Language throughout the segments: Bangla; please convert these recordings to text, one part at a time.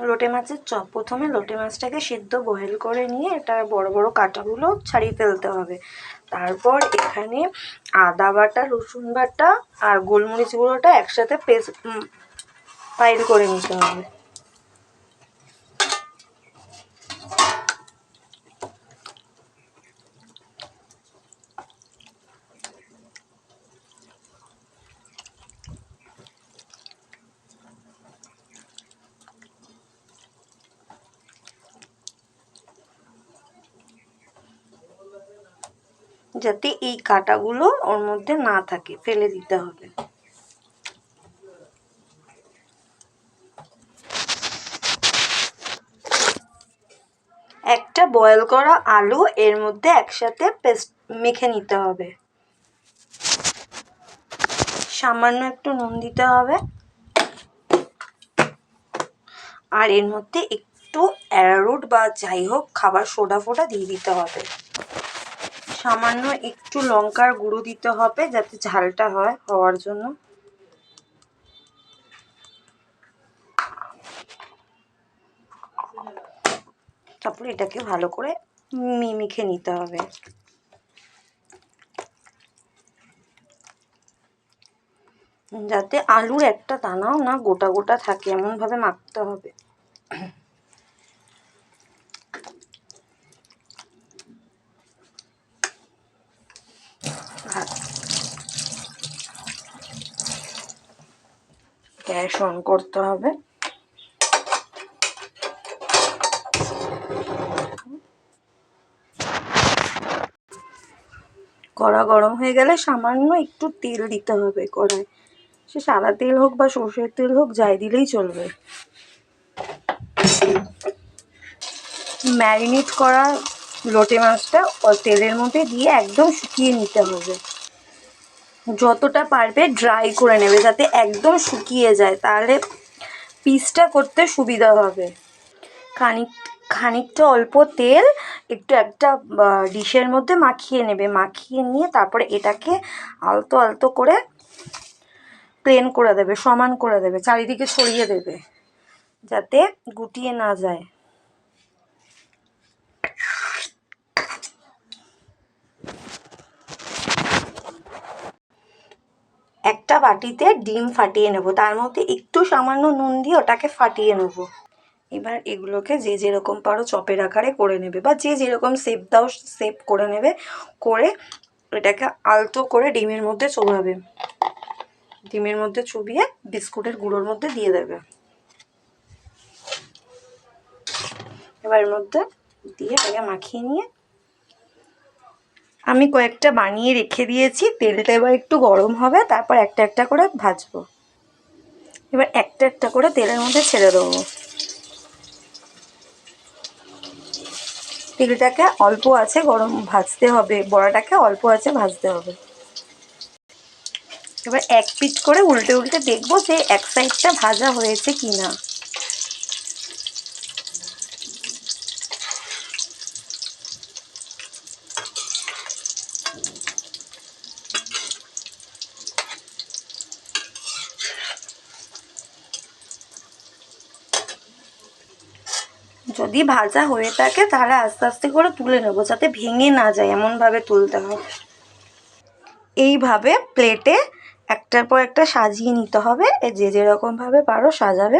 লোটে মাছের চপ। প্রথমে লোটে মাছটাকে সিদ্ধ বয়েল করে নিয়ে এটা বড় বড় কাঁটাগুলো ছাড়িয়ে ফেলতে হবে। তারপর এখানে আদা বাটা, রসুন বাটা আর গোলমরিচ গুঁড়োটা একসাথে পাইল করে নিতে হবে। যাতে এই কাঁটাগুলো ওর মধ্যে না থাকে, ফেলে দিতে হবে। একটা বয়েল করা আলু এর মধ্যে একসাথে পেস্ট মেখে নিতে হবে। সামান্য একটু নুন দিতে হবে আর এর মধ্যে একটু অ্যারারুট বা যাই হোক খাবার সোডা ফোডা দিয়ে দিতে হবে। সামান্য একটু লঙ্কার গুঁড়ো দিতে হবে যাতে ঝালটা হওয়ার জন্য। তারপরে এটাকে ভালো করে মেখে নিতে হবে। যাতে আলুর একটা দানাও না গোটা গোটা থাকে এমনভাবে মাখতে হবে। গ্যাস অন করতে হবে। কড়া গরম হয়ে গেলে সামান্য একটু তেল দিতে হবে কড়ায়। সে সাদা তেল হোক বা সর্ষের তেল হোক, যাই দিলেই চলবে। ম্যারিনেট করা লোটে মাছটা তেলের মধ্যে দিয়ে একদম শুকিয়ে নিতে হবে। যতটা পারবে ড্রাই করে নেবে যাতে একদম শুকিয়ে যায়, তাহলে পিসটা করতে সুবিধা হবে। খানিকটা অল্প তেল একটু একটা ডিশের মধ্যে মাখিয়ে নেবে। মাখিয়ে নিয়ে তারপরে এটাকে আলতো আলতো করে প্লেন করে দেবে, সমান করে দেবে, চারিদিকে ছড়িয়ে দেবে যাতে গুটিয়ে না যায়। একটা বাটিতে ডিম ফাটিয়ে নেব, তার মধ্যে একটু সামান্য নুন দিয়ে ওটাকে ফাটিয়ে নেব। এবার এগুলোকে যে যেরকম পারো চপের আকারে করে নেবে বা যে যেরকম শেপ দাও শেপ করে নেবে। করে এটাকে আলতো করে ডিমের মধ্যে চোবাবে। ডিমের মধ্যে চুবিয়ে বিস্কুটের গুঁড়োর মধ্যে দিয়ে দেবে। এবার এর মধ্যে দিয়ে এটাকে মাখিয়ে নিয়ে আমি কয়েকটা বানিয়ে রেখে দিয়েছি। তেলটা এবার একটু গরম হবে, তারপর একটা একটা করে ভাজবো। এবার একটা একটা করে তেলের মধ্যে ছেড়ে দেবো। তেলটাকে অল্প আছে গরম ভাজতে হবে, বড়াটাকে অল্প আছে ভাজতে হবে। এবার এক পিঠ করে উল্টে উল্টে দেখবো যে এক সাইডটা ভাজা হয়েছে কিনা। যদি ভাজা হয়ে থাকে তাহলে আস্তে আস্তে করে তুলে নেবো যাতে ভেঙে না যায়, এমনভাবে তুলতে হবে। এইভাবে প্লেটে একটার পর একটা সাজিয়ে নিতে হবে। যে যেরকমভাবে পারো সাজাবে।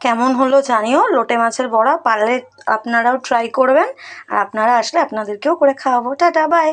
কেমন হলো জানিও লোটে মাছের বড়া। পারলে আপনারাও ট্রাই করবেন, আর আপনারা আসলে আপনাদেরকেও করে খাওয়াবো। Tata, by.